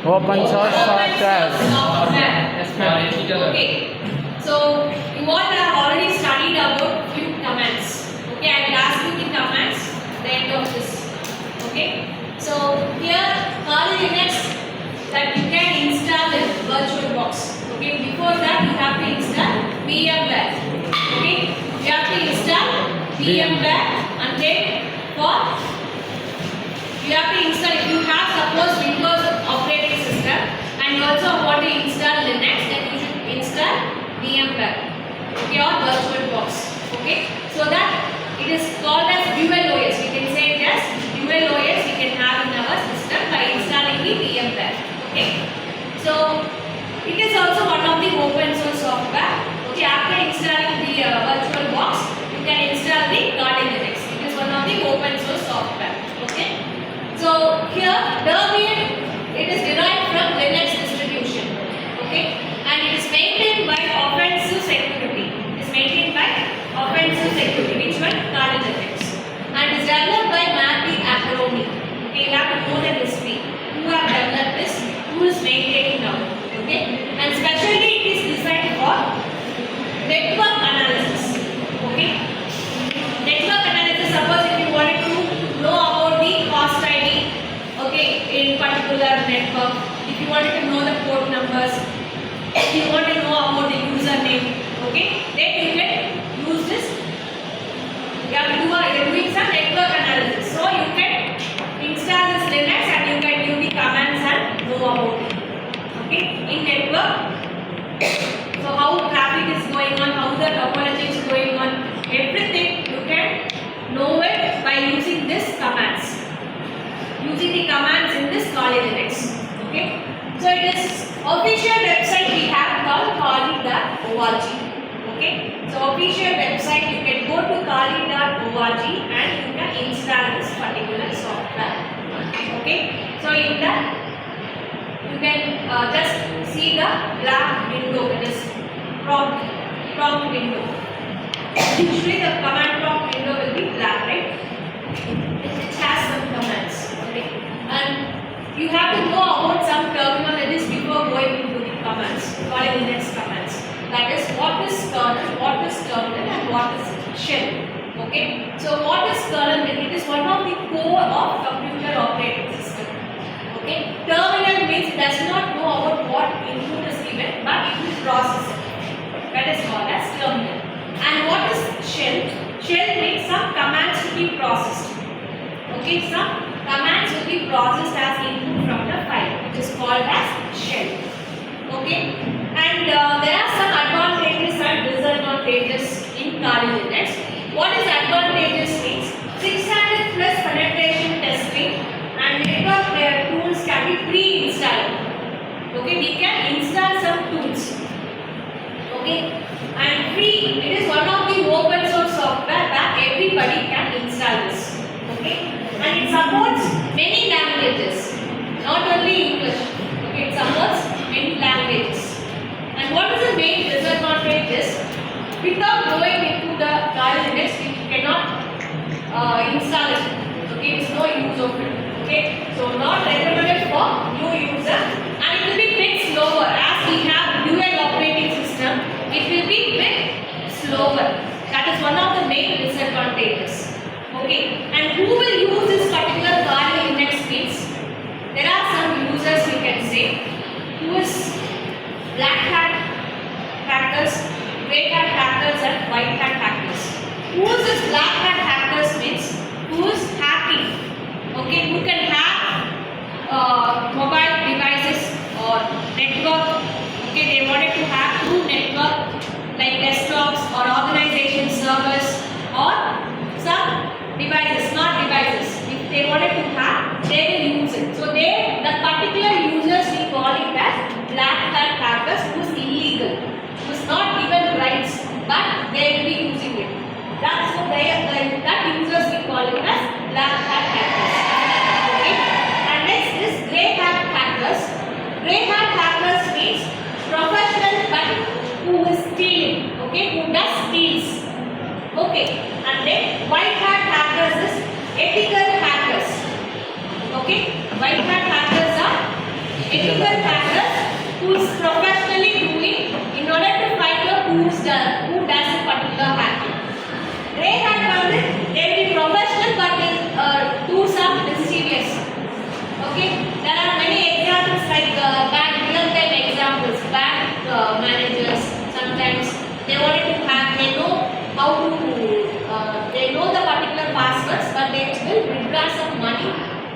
Open source software. Okay. So you all have already studied about few commands. Okay, I will ask you the commands at the end of this. Okay. So here Kali Linux that you can install in VirtualBox. Okay. Before that you have to install VMware. Okay. You have to install VMware and then you have to install, if you have suppose Windows operating system and you also want to install Linux, then you should install VMware, okay, or VirtualBox, okay, so that it is called as dual OS. We can say it as dual OS we can have in our system by installing the VMware, okay. So it is also one of the open source software. Okay, after installing the VirtualBox, you can install the Linux. It is one of the open source software, okay. So here Debian, it is derived from Linux distribution, okay, and it is maintained by offensive security. It is maintained by offensive security, which one? Kali Linux, and is developed by Matthew Acroni. Okay, you have to know the history. Who have developed this? Who is maintaining now? Okay, and especially it is designed for network analysis. Okay, network analysis. Suppose if you wanted to know about the host ID, okay, in particular network, if you wanted to know the port numbers, if you want to know about the username, okay, then you can use this. You are doing some network analysis, so you can install this Linux and you can do the commands and know about it, okay, in network. So how traffic is going on, how the topology is going on, everything you can know it by using this commands. Using the commands in this Kali Linux. Okay. So it is official website we have called kali.org. Okay. So official website you can go to kali.org and you can install this particular software. Okay. So in that you can just see the black window. It is prompt window. Usually the command prompt window will be black, right? It has some commands, okay, and you have to know about some terminologies before going into the commands, Kali Linux commands. That is, what is kernel, what is terminal, and what is shell. Okay, so what is kernel? It is one of the core of computer operating system. Okay, terminal means it does not know about what input is given, but it will process it. That is called as terminal. And what is shell? Shell means some commands to be processed. Okay, some commands will be processed as input from the file, which is called as shell. Okay, and there are some advantages and disadvantages in Kali Linux. What is advantages means 600 plus penetration testing and network layer tools can be pre-installed. Okay, we can install some tools. Okay, and free. It is one of the open source software that everybody can install this. Okay, and it supports many languages, not only English. Okay, it supports many languages. And what is the main disadvantage is, without going into the Kali Linux, we cannot install it. Okay, there is no use of it. Okay, so not recommended for new user, and it will be bit slower as we have dual operating system. It will be bit slower. That is one of the main disadvantages. Okay, and who will use this particular Kali Linux means there are some users we can say who is black hat hackers, grey hat hackers, and white hat hackers. Who is this black hat hackers means who is hacking. Okay, who can hack mobile devices or network. Okay, they wanted to hack through network like desktops or organization servers or some devices, smart devices. If they wanted to hack, they will use it. So the particular users we call it as black hat hackers, who is illegal, who is not given rights, but they will be using it. That's so that users we call it as black hat hackers. Okay, and next is grey hat hackers. Grey hat hackers means professional but who is stealing. Okay, who does steals. Okay, and then white hat hackers is ethical hackers. Okay, white hat hackers are ethical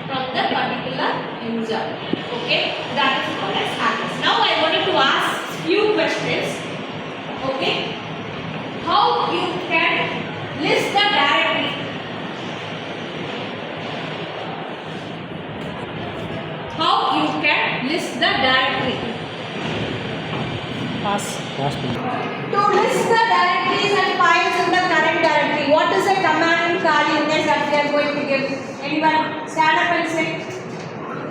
from the particular user. Okay, that is called as address. Now I wanted to ask few questions. Okay, how you can list the directory? How you can list the directory? Pass. To list the directories and files in the current directory, what is the command in Kali Linux that we are going to give? Anyone stand up and say?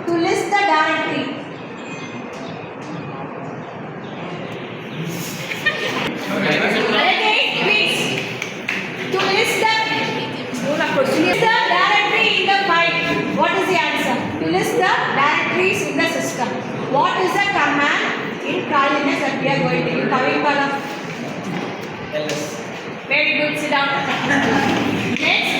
To list the directory. Okay, please. To list the directory in the file. What is the answer? To list the directories in the system. What is the command in Kali Linux that we are going to use? Kavipala. LS. Very good. Sit down. Next.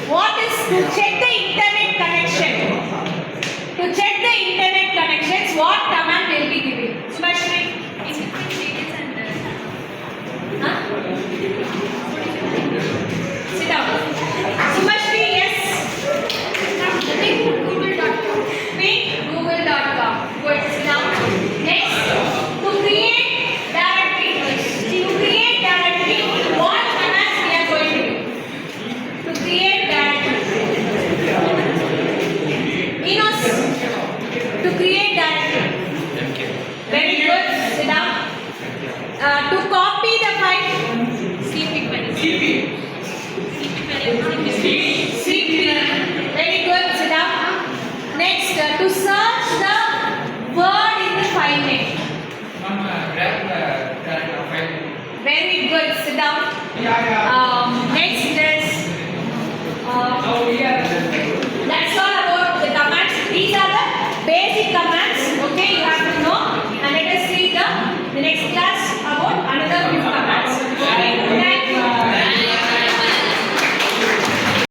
What is to check the internet connection? To check the internet connections, what command will be given? Subhashri. Huh? Sit down. Subhashri, yes. Google.com. Google.com. Good. Sit down. Next. To create directory. To create directory, what commands we are going to do? To create directory. Enos. To create directory. Very good. Sit down. To copy the file. CP. Very good. Sit down. Next, to search the word in the file name. Very good. Sit down.